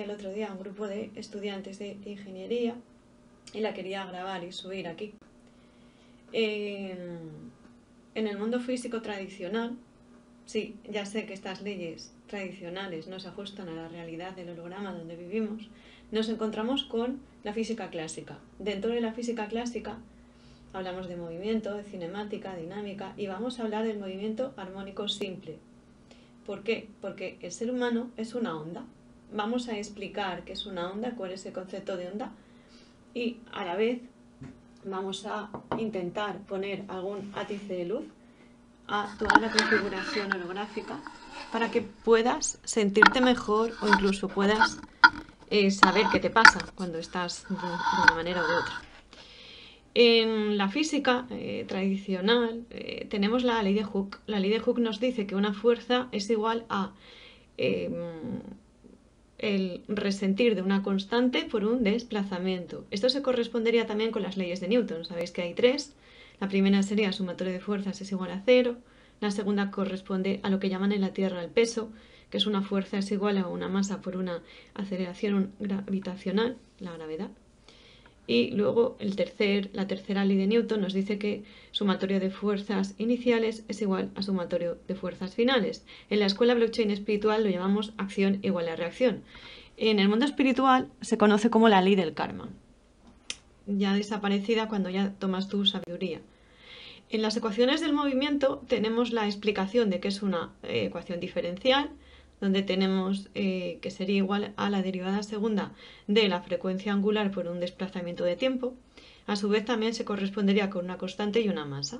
el otro día a un grupo de estudiantes de ingeniería y la quería grabar y subir aquí. En el mundo físico tradicional, sí, ya sé que estas leyes tradicionales no se ajustan a la realidad del holograma donde vivimos, nos encontramos con la física clásica. Dentro de la física clásica hablamos de movimiento, de cinemática, dinámica, y vamos a hablar del movimiento armónico simple. ¿Por qué? Porque el ser humano es una onda. Vamos a explicar qué es una onda, cuál es el concepto de onda, y a la vez vamos a intentar poner algún ápice de luz a toda la configuración holográfica para que puedas sentirte mejor o incluso puedas saber qué te pasa cuando estás de una manera u otra. En la física tradicional tenemos la ley de Hooke. La ley de Hooke nos dice que una fuerza es igual a el resentir de una constante por un desplazamiento. Esto se correspondería también con las leyes de Newton. Sabéis que hay tres. La primera sería sumatorio de fuerzas es igual a 0. La segunda corresponde a lo que llaman en la Tierra el peso, que es una fuerza es igual a una masa por una aceleración gravitacional, la gravedad. Y luego la tercera ley de Newton nos dice que sumatorio de fuerzas iniciales es igual a sumatorio de fuerzas finales. En la escuela blockchain espiritual lo llamamos acción igual a reacción. En el mundo espiritual se conoce como la ley del karma, ya desaparecida cuando ya tomas tu sabiduría. En las ecuaciones del movimiento tenemos la explicación de que es una ecuación diferencial, donde tenemos que sería igual a la derivada segunda de la frecuencia angular por un desplazamiento de tiempo. A su vez también se correspondería con una constante y una masa.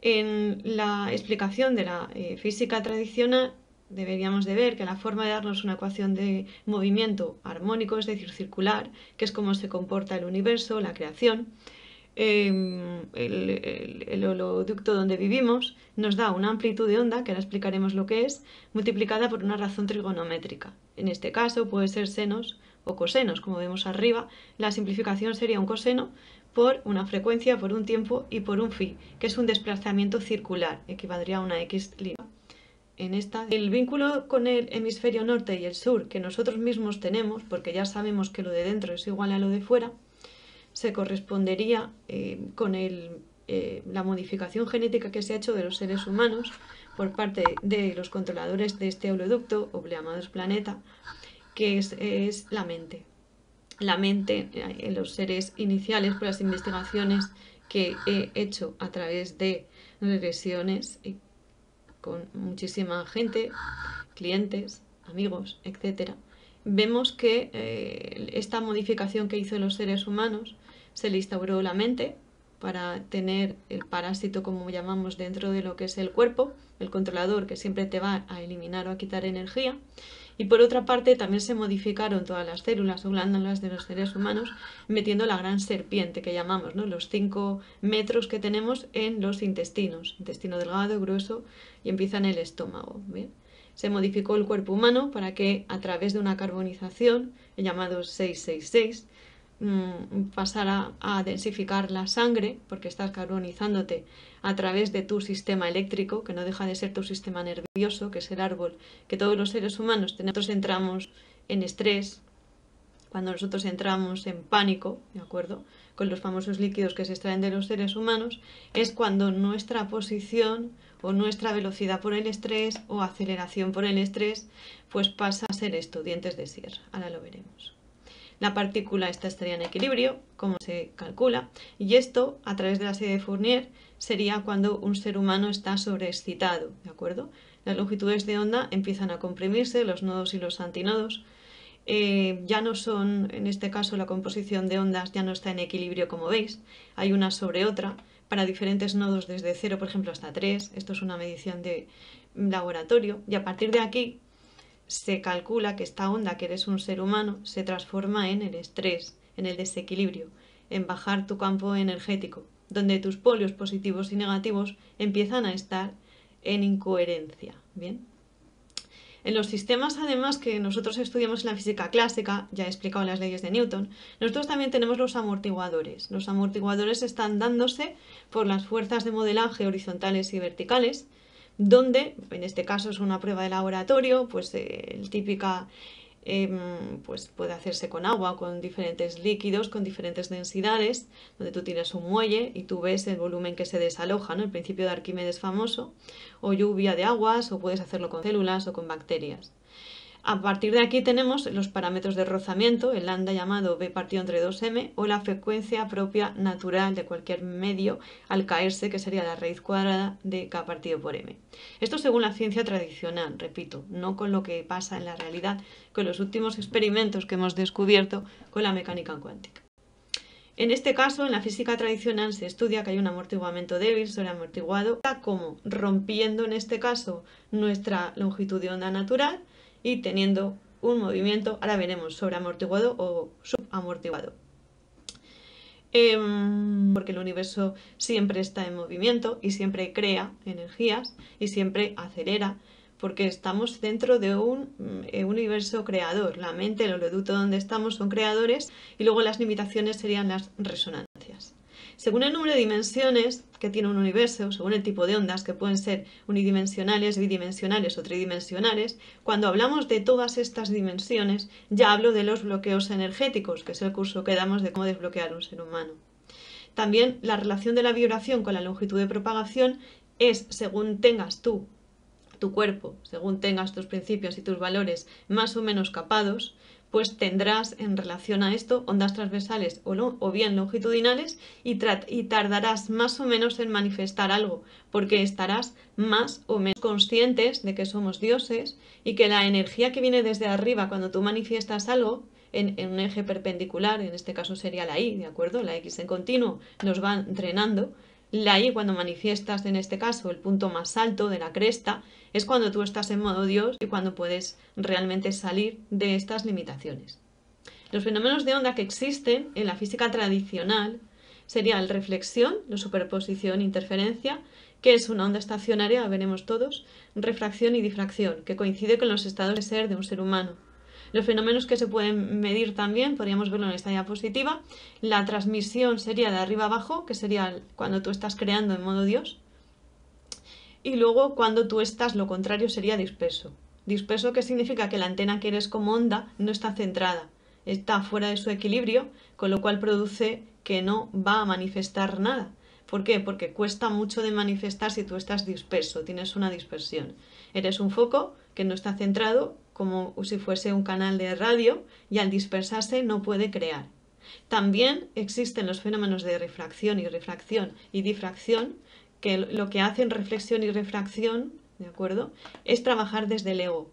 En la explicación de la física tradicional deberíamos de ver que la forma de darnos una ecuación de movimiento armónico, es decir, circular, que es cómo se comporta el universo, la creación, el holoducto donde vivimos nos da una amplitud de onda, que ahora explicaremos lo que es, multiplicada por una razón trigonométrica. En este caso puede ser senos o cosenos, como vemos arriba. La simplificación sería un coseno por una frecuencia, por un tiempo y por un phi, que es un desplazamiento circular, equivaldría a una x lineal. El vínculo con el hemisferio norte y el sur que nosotros mismos tenemos, porque ya sabemos que lo de dentro es igual a lo de fuera, se correspondería con la modificación genética que se ha hecho de los seres humanos por parte de los controladores de este holoducto, o llamados planeta, que es la mente. La mente en los seres iniciales, por las investigaciones que he hecho a través de regresiones con muchísima gente, clientes, amigos, etc., vemos que esta modificación que hizo en los seres humanos se le instauró la mente para tener el parásito, como llamamos, dentro de lo que es el cuerpo, el controlador que siempre te va a eliminar o a quitar energía. Y por otra parte también se modificaron todas las células o glándulas de los seres humanos metiendo la gran serpiente que llamamos, ¿no? Los 5 metros que tenemos en los intestinos, intestino delgado, grueso, y empieza en el estómago. ¿Bien? Se modificó el cuerpo humano para que a través de una carbonización, llamado 666, pasara a densificar la sangre, porque estás carbonizándote a través de tu sistema eléctrico, que no deja de ser tu sistema nervioso, que es el árbol que todos los seres humanos tenemos. Nosotros entramos en estrés, cuando nosotros entramos en pánico, ¿de acuerdo?, con los famosos líquidos que se extraen de los seres humanos, es cuando nuestra posición o nuestra velocidad por el estrés o aceleración por el estrés, pues pasa a ser esto, dientes de sierra. Ahora lo veremos. La partícula esta estaría en equilibrio, como se calcula, y esto, a través de la serie de Fourier, sería cuando un ser humano está sobreexcitado, ¿de acuerdo? Las longitudes de onda empiezan a comprimirse, los nodos y los antinodos. Ya no son, en este caso, la composición de ondas ya no está en equilibrio, como veis, hay una sobre otra, para diferentes nodos desde 0, por ejemplo, hasta 3, esto es una medición de laboratorio, y a partir de aquí se calcula que esta onda, que eres un ser humano, se transforma en el estrés, en el desequilibrio, en bajar tu campo energético, donde tus polios positivos y negativos empiezan a estar en incoherencia. ¿Bien? En los sistemas, además, que nosotros estudiamos en la física clásica, ya he explicado las leyes de Newton, nosotros también tenemos los amortiguadores. Los amortiguadores están dándose por las fuerzas de modelaje horizontales y verticales, donde, en este caso es una prueba de laboratorio, pues el típica pues puede hacerse con agua, con diferentes líquidos, con diferentes densidades, donde tú tienes un muelle y tú ves el volumen que se desaloja, ¿no? El principio de Arquímedes famoso, o lluvia de aguas, o puedes hacerlo con células o con bacterias. A partir de aquí tenemos los parámetros de rozamiento, el lambda llamado B partido entre 2m, o la frecuencia propia natural de cualquier medio al caerse, que sería la raíz cuadrada de K partido por m. Esto según la ciencia tradicional, repito, no con lo que pasa en la realidad, con los últimos experimentos que hemos descubierto con la mecánica cuántica. En este caso, en la física tradicional se estudia que hay un amortiguamiento débil sobre amortiguado, como rompiendo en este caso nuestra longitud de onda natural y teniendo un movimiento, ahora veremos, sobreamortiguado o subamortiguado. Porque el universo siempre está en movimiento y siempre crea energías y siempre acelera, porque estamos dentro de un universo creador. La mente, el oleoducto donde estamos son creadores y luego las limitaciones serían las resonancias. Según el número de dimensiones que tiene un universo, según el tipo de ondas, que pueden ser unidimensionales, bidimensionales o tridimensionales, cuando hablamos de todas estas dimensiones, ya hablo de los bloqueos energéticos, que es el curso que damos de cómo desbloquear un ser humano. También la relación de la vibración con la longitud de propagación es según tengas tú, tu cuerpo, según tengas tus principios y tus valores más o menos capados, pues tendrás en relación a esto ondas transversales o bien longitudinales y tardarás más o menos en manifestar algo, porque estarás más o menos conscientes de que somos dioses y que la energía que viene desde arriba cuando tú manifiestas algo en un eje perpendicular, en este caso sería la Y, ¿de acuerdo? La X en continuo nos va entrenando. La Y, cuando manifiestas en este caso el punto más alto de la cresta, es cuando tú estás en modo Dios y cuando puedes realmente salir de estas limitaciones. Los fenómenos de onda que existen en la física tradicional serían la reflexión, la superposición, interferencia, que es una onda estacionaria, veremos todos, refracción y difracción, que coincide con los estados de ser de un ser humano. Los fenómenos que se pueden medir también, podríamos verlo en esta diapositiva, la transmisión sería de arriba abajo, que sería cuando tú estás creando en modo Dios, y luego cuando tú estás, lo contrario sería disperso. Disperso, que significa que la antena que eres como onda no está centrada, está fuera de su equilibrio, con lo cual produce que no va a manifestar nada. ¿Por qué? Porque cuesta mucho de manifestar si tú estás disperso, tienes una dispersión. Eres un foco que no está centrado, como si fuese un canal de radio, y al dispersarse no puede crear. También existen los fenómenos de refracción y difracción, que lo que hacen reflexión y refracción, ¿de acuerdo?, es trabajar desde el ego.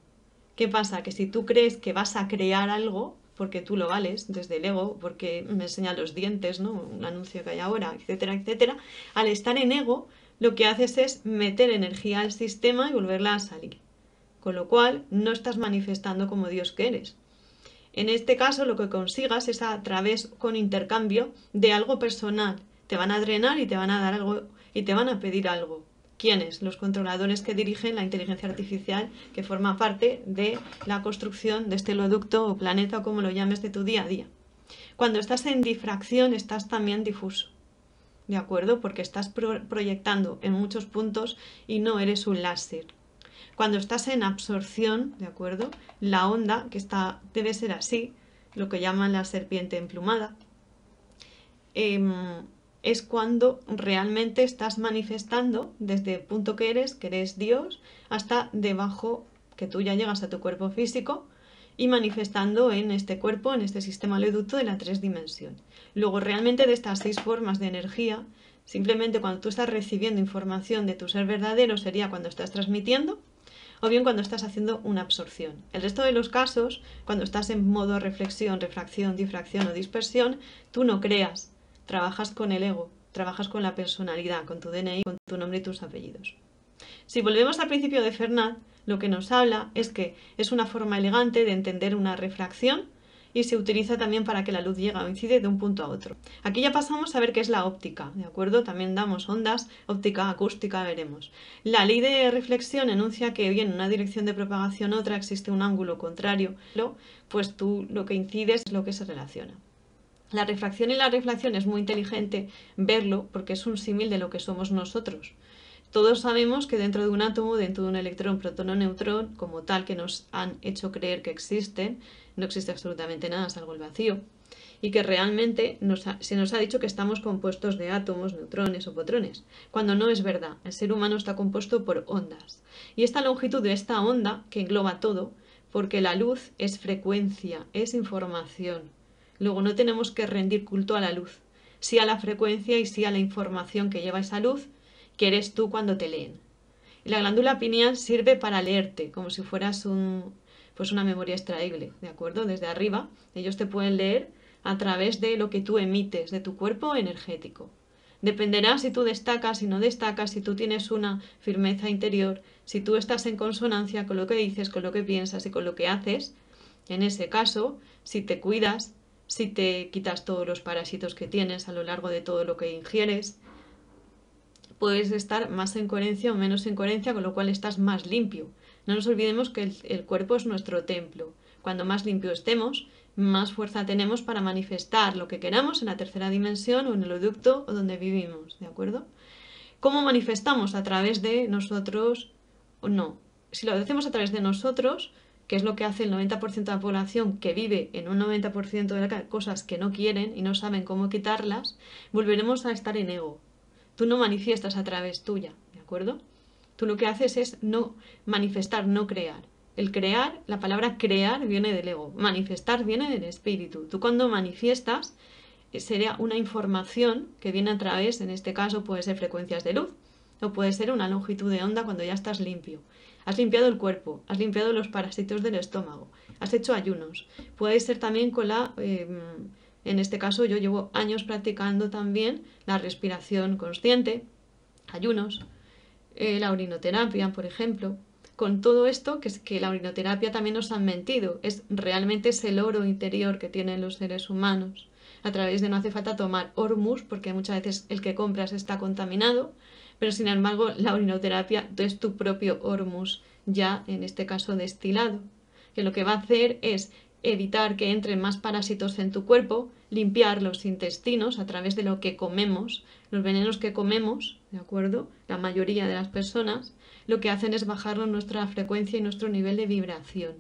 ¿Qué pasa? Que si tú crees que vas a crear algo, porque tú lo vales desde el ego, porque me enseñan los dientes, ¿no?, un anuncio que hay ahora, etcétera, etcétera, al estar en ego, lo que haces es meter energía al sistema y volverla a salir. Con lo cual, no estás manifestando como Dios que eres. En este caso, lo que consigas es a través, con intercambio, de algo personal. Te van a drenar y te van a dar algo y te van a pedir algo. ¿Quiénes? Los controladores que dirigen la inteligencia artificial, que forma parte de la construcción de este oleoducto o planeta, o como lo llames, de tu día a día. Cuando estás en difracción, estás también difuso, ¿de acuerdo? Porque estás proyectando en muchos puntos y no eres un láser. Cuando estás en absorción, ¿de acuerdo?, la onda, que debe ser así, lo que llaman la serpiente emplumada, es cuando realmente estás manifestando desde el punto que eres Dios, hasta debajo, que tú ya llegas a tu cuerpo físico, y manifestando en este cuerpo, en este sistema oleoducto de la 3 dimensión. Luego, realmente de estas 6 formas de energía, simplemente cuando tú estás recibiendo información de tu ser verdadero sería cuando estás transmitiendo, o bien cuando estás haciendo una absorción. El resto de los casos, cuando estás en modo reflexión, refracción, difracción o dispersión, tú no creas, trabajas con el ego, trabajas con la personalidad, con tu DNI, con tu nombre y tus apellidos. Si volvemos al principio de Fermat, lo que nos habla es que es una forma elegante de entender una refracción y se utiliza también para que la luz llegue o incide de un punto a otro. Aquí ya pasamos a ver qué es la óptica, ¿de acuerdo? También damos ondas, óptica, acústica, veremos. La ley de reflexión enuncia que bien en una dirección de propagación u otra existe un ángulo contrario, pues tú lo que incides es lo que se relaciona. La refracción y la reflexión es muy inteligente verlo porque es un símil de lo que somos nosotros. Todos sabemos que dentro de un átomo, dentro de un electrón, protón o neutrón, como tal, que nos han hecho creer que existen, no existe absolutamente nada salvo el vacío, y que realmente se nos ha dicho que estamos compuestos de átomos, neutrones o protones, cuando no es verdad. El ser humano está compuesto por ondas. Y esta longitud de esta onda, que engloba todo, porque la luz es frecuencia, es información. Luego no tenemos que rendir culto a la luz, sí a la frecuencia y sí a la información que lleva esa luz, que eres tú cuando te leen. Y la glándula pineal sirve para leerte, como si fueras pues una memoria extraíble, ¿de acuerdo? Desde arriba, ellos te pueden leer a través de lo que tú emites, de tu cuerpo energético. Dependerá si tú destacas, si no destacas, si tú tienes una firmeza interior, si tú estás en consonancia con lo que dices, con lo que piensas y con lo que haces. En ese caso, si te cuidas, si te quitas todos los parásitos que tienes a lo largo de todo lo que ingieres, puedes estar más en coherencia o menos en coherencia, con lo cual estás más limpio. No nos olvidemos que el cuerpo es nuestro templo. Cuando más limpio estemos, más fuerza tenemos para manifestar lo que queramos en la tercera dimensión o en el ducto o donde vivimos, ¿de acuerdo? ¿Cómo manifestamos? A través de nosotros o no. Si lo hacemos a través de nosotros, que es lo que hace el 90% de la población que vive en un 90% de las cosas que no quieren y no saben cómo quitarlas, volveremos a estar en ego. Tú no manifiestas a través tuya, ¿de acuerdo? Tú lo que haces es no manifestar, no crear. El crear, la palabra crear viene del ego, manifestar viene del espíritu. Tú cuando manifiestas sería una información que viene a través, en este caso puede ser frecuencias de luz o puede ser una longitud de onda cuando ya estás limpio. Has limpiado el cuerpo, has limpiado los parásitos del estómago, has hecho ayunos. Puede ser también con en este caso yo llevo años practicando también la respiración consciente, ayunos, la orinoterapia, por ejemplo. Con todo esto, que es que la orinoterapia también nos han mentido, es realmente es el oro interior que tienen los seres humanos. A través de no hace falta tomar Ormus, porque muchas veces el que compras está contaminado, pero sin embargo la orinoterapia es tu propio Ormus, ya en este caso destilado, que lo que va a hacer es evitar que entren más parásitos en tu cuerpo, limpiar los intestinos a través de lo que comemos, los venenos que comemos, ¿de acuerdo? La mayoría de las personas lo que hacen es bajar nuestra frecuencia y nuestro nivel de vibración.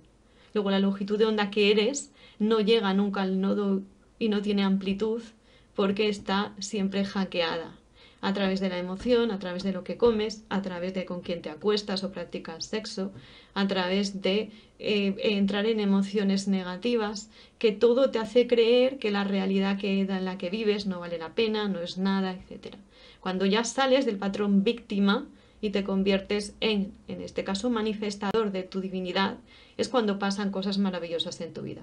Luego la longitud de onda que eres no llega nunca al nodo y no tiene amplitud porque está siempre hackeada a través de la emoción, a través de lo que comes, a través de con quién te acuestas o practicas sexo, a través de entrar en emociones negativas, que todo te hace creer que la realidad en la que vives no vale la pena, no es nada, etc. Cuando ya sales del patrón víctima y te conviertes en este caso, manifestador de tu divinidad, es cuando pasan cosas maravillosas en tu vida.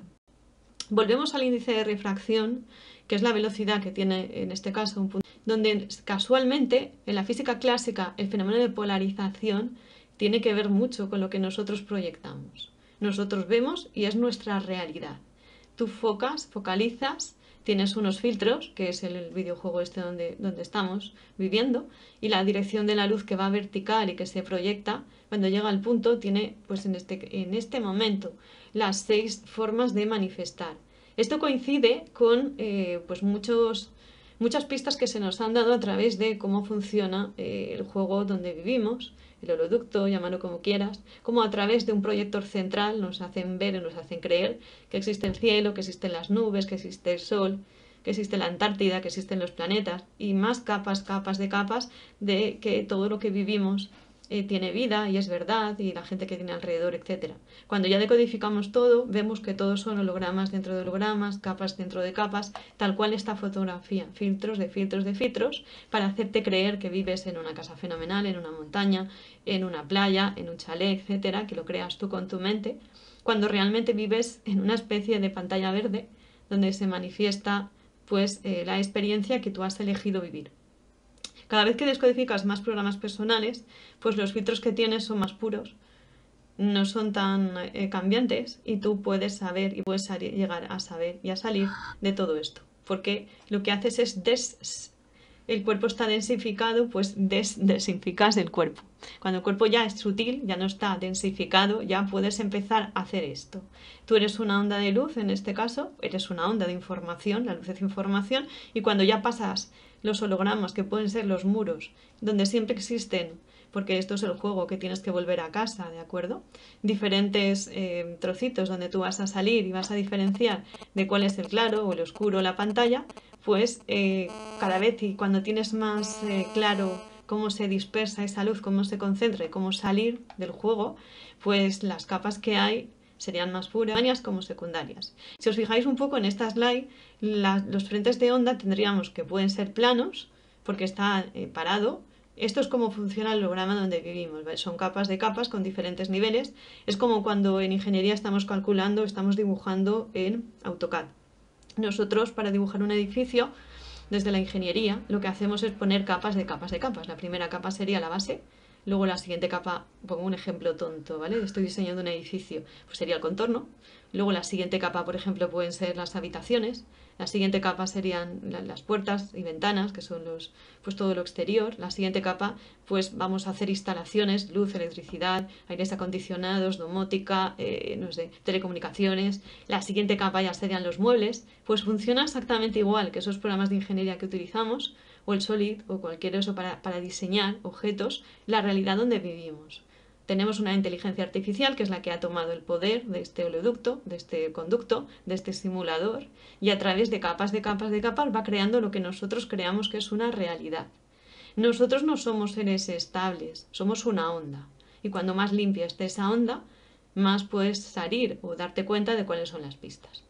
Volvemos al índice de refracción, que es la velocidad que tiene en este caso un punto, donde casualmente en la física clásica el fenómeno de polarización tiene que ver mucho con lo que nosotros proyectamos. Nosotros vemos y es nuestra realidad. Tú focalizas, tienes unos filtros, que es el videojuego donde estamos viviendo, y la dirección de la luz que va vertical y que se proyecta, cuando llega al punto, tiene pues en este momento las 6 formas de manifestar. Esto coincide con pues muchas pistas que se nos han dado a través de cómo funciona el juego donde vivimos, el holoducto, llámalo como quieras, como a través de un proyector central nos hacen ver y nos hacen creer que existe el cielo, que existen las nubes, que existe el sol, que existe la Antártida, que existen los planetas y más capas de que todo lo que vivimos tiene vida y es verdad y la gente que tiene alrededor, etc. Cuando ya decodificamos todo, vemos que todos son hologramas dentro de hologramas, capas dentro de capas, tal cual esta fotografía, filtros de filtros de filtros, para hacerte creer que vives en una casa fenomenal, en una montaña, en una playa, en un chalet, etc., que lo creas tú con tu mente, cuando realmente vives en una especie de pantalla verde donde se manifiesta pues la experiencia que tú has elegido vivir. Cada vez que descodificas más programas personales, pues los filtros que tienes son más puros, no son tan cambiantes y tú puedes saber y puedes llegar a saber y a salir de todo esto. Porque lo que haces es el cuerpo está densificado, pues desinficas el cuerpo. Cuando el cuerpo ya es sutil, ya no está densificado, ya puedes empezar a hacer esto. Tú eres una onda de luz, en este caso, eres una onda de información, la luz es información, y cuando ya pasas los hologramas, que pueden ser los muros, donde siempre existen porque esto es el juego que tienes que volver a casa, ¿de acuerdo? Diferentes trocitos donde tú vas a salir y vas a diferenciar de cuál es el claro o el oscuro la pantalla, pues cada vez y cuando tienes más claro cómo se dispersa esa luz, cómo se concentra y cómo salir del juego, pues las capas que hay serían más primarias como secundarias. Si os fijáis un poco en esta slide, los frentes de onda tendríamos que pueden ser planos, porque está parado. Esto es cómo funciona el holograma donde vivimos, ¿vale? Son capas de capas con diferentes niveles. Es como cuando en ingeniería estamos calculando, estamos dibujando en AutoCAD. Nosotros, para dibujar un edificio, desde la ingeniería, lo que hacemos es poner capas de capas de capas. La primera capa sería la base, luego la siguiente capa, pongo un ejemplo tonto, ¿vale? Estoy diseñando un edificio, pues sería el contorno. Luego la siguiente capa, por ejemplo, pueden ser las habitaciones. La siguiente capa serían las puertas y ventanas, que son pues todo lo exterior. La siguiente capa, pues vamos a hacer instalaciones, luz, electricidad, aires acondicionados, domótica, no sé, telecomunicaciones. La siguiente capa ya serían los muebles. Pues funciona exactamente igual que esos programas de ingeniería que utilizamos, o el Solid, o cualquier eso para diseñar objetos, la realidad donde vivimos. Tenemos una inteligencia artificial que es la que ha tomado el poder de este oleoducto, de este conducto, de este simulador, y a través de capas de capas de capas va creando lo que nosotros creamos que es una realidad. Nosotros no somos seres estables, somos una onda. Y cuando más limpia esté esa onda, más puedes salir o darte cuenta de cuáles son las pistas.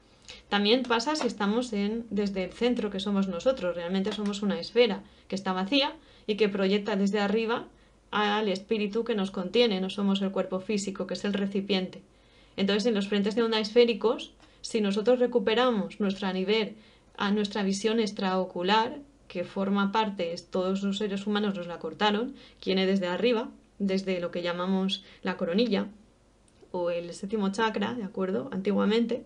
También pasa si estamos desde el centro que somos nosotros. Realmente somos una esfera que está vacía y que proyecta desde arriba al espíritu que nos contiene, no somos el cuerpo físico, que es el recipiente. Entonces, en los frentes de onda esféricos, si nosotros recuperamos nuestro nivel a nuestra visión extraocular, que forma parte, todos los seres humanos nos la cortaron, viene desde arriba, desde lo que llamamos la coronilla, o el séptimo chakra, ¿de acuerdo? Antiguamente,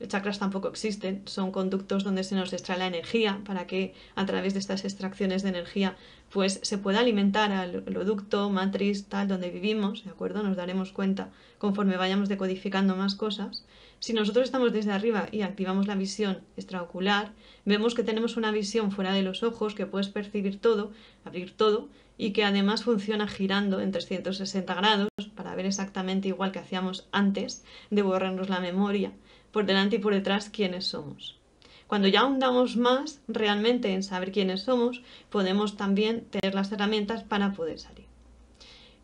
los chakras tampoco existen, son conductos donde se nos extrae la energía para que a través de estas extracciones de energía pues se pueda alimentar al oleoducto, matriz, tal, donde vivimos, ¿de acuerdo? Nos daremos cuenta conforme vayamos decodificando más cosas. Si nosotros estamos desde arriba y activamos la visión extraocular, vemos que tenemos una visión fuera de los ojos, que puedes percibir todo, abrir todo, y que además funciona girando en 360 grados para ver exactamente igual que hacíamos antes de borrarnos la memoria, por delante y por detrás quiénes somos. Cuando ya ahondamos más realmente en saber quiénes somos, podemos también tener las herramientas para poder salir.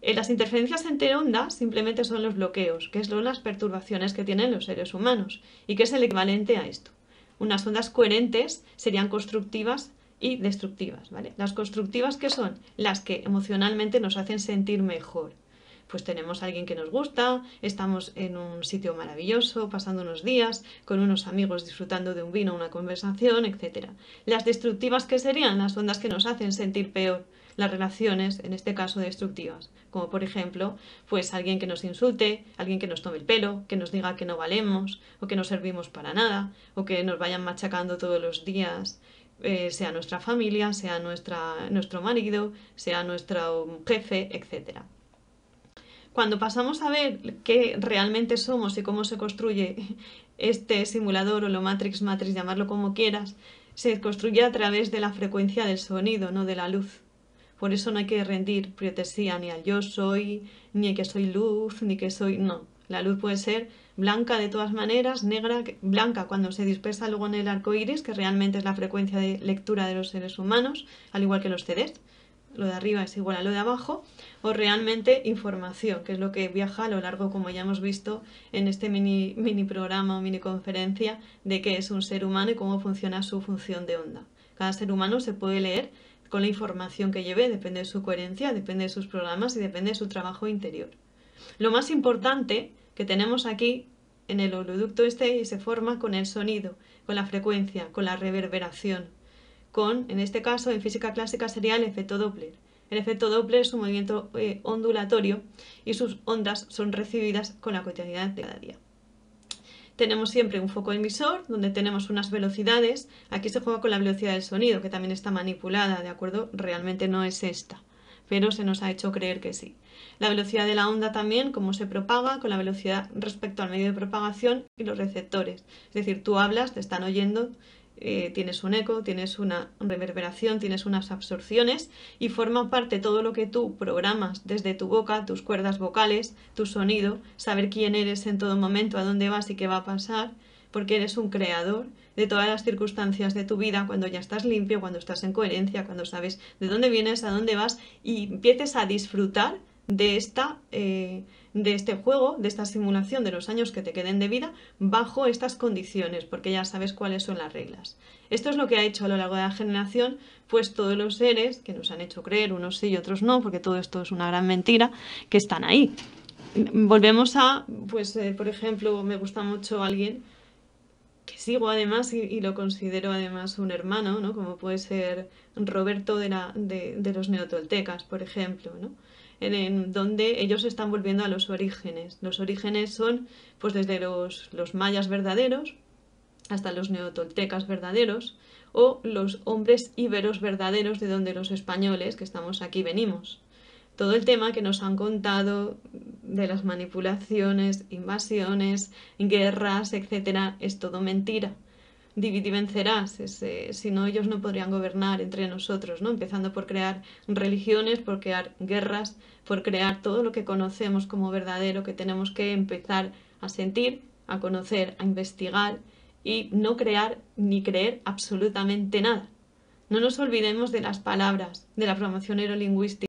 Las interferencias entre ondas simplemente son los bloqueos, que son las perturbaciones que tienen los seres humanos, y que es el equivalente a esto. Unas ondas coherentes serían constructivas y destructivas, ¿vale? Las constructivas, ¿qué son? Las que emocionalmente nos hacen sentir mejor. Pues tenemos a alguien que nos gusta, estamos en un sitio maravilloso, pasando unos días, con unos amigos disfrutando de un vino, una conversación, etc. Las destructivas, ¿qué serían? Las ondas que nos hacen sentir peor, las relaciones, en este caso destructivas, como por ejemplo, pues alguien que nos insulte, alguien que nos tome el pelo, que nos diga que no valemos, o que no servimos para nada, o que nos vayan machacando todos los días, sea nuestra familia, sea nuestro marido, sea nuestro jefe, etc. Cuando pasamos a ver qué realmente somos y cómo se construye este simulador o lo matrix, llamarlo como quieras, se construye a través de la frecuencia del sonido, no de la luz. Por eso no hay que rendir pleitesía ni al yo soy, ni que soy luz, ni que soy... No, la luz puede ser blanca de todas maneras, negra, blanca cuando se dispersa luego en el arco iris, que realmente es la frecuencia de lectura de los seres humanos, al igual que los CDs. Lo de arriba es igual a lo de abajo, o realmente información, que es lo que viaja a lo largo, como ya hemos visto en este mini programa o mini conferencia, de qué es un ser humano y cómo funciona su función de onda. Cada ser humano se puede leer con la información que lleve, depende de su coherencia, depende de sus programas y depende de su trabajo interior. Lo más importante que tenemos aquí en el oleoducto y se forma con el sonido, con la frecuencia, con la reverberación. En este caso, en física clásica sería el efecto Doppler. El efecto Doppler es un movimiento ondulatorio y sus ondas son recibidas con la cotidianidad de cada día. Tenemos siempre un foco emisor donde tenemos unas velocidades. Aquí se juega con la velocidad del sonido, que también está manipulada, ¿de acuerdo? Realmente no es esta, pero se nos ha hecho creer que sí. La velocidad de la onda también, cómo se propaga, con la velocidad respecto al medio de propagación y los receptores. Es decir, tú hablas, te están oyendo, tienes un eco, tienes una reverberación, tienes unas absorciones y forma parte todo lo que tú programas desde tu boca, tus cuerdas vocales, tu sonido, saber quién eres en todo momento, a dónde vas y qué va a pasar, porque eres un creador de todas las circunstancias de tu vida cuando ya estás limpio, cuando estás en coherencia, cuando sabes de dónde vienes, a dónde vas y empieces a disfrutar de este juego, de esta simulación de los años que te queden de vida bajo estas condiciones, porque ya sabes cuáles son las reglas. Esto es lo que ha hecho a lo largo de la generación, pues todos los seres que nos han hecho creer, unos sí y otros no, porque todo esto es una gran mentira, que están ahí. Volvemos a, pues, por ejemplo, me gusta mucho alguien que sigo además y lo considero además un hermano, ¿no? Como puede ser Roberto de los neotoltecas, por ejemplo, ¿no? En donde ellos están volviendo a los orígenes. Los orígenes son pues desde los mayas verdaderos hasta los neotoltecas verdaderos o los hombres íberos verdaderos de donde los españoles que estamos aquí venimos. Todo el tema que nos han contado de las manipulaciones, invasiones, guerras, etcétera, es todo mentira. Divide y vencerás, si no ellos no podrían gobernar entre nosotros, ¿no? Empezando por crear religiones, por crear guerras, por crear todo lo que conocemos como verdadero, que tenemos que empezar a sentir, a conocer, a investigar y no crear ni creer absolutamente nada. No nos olvidemos de las palabras, de la programación neurolingüística.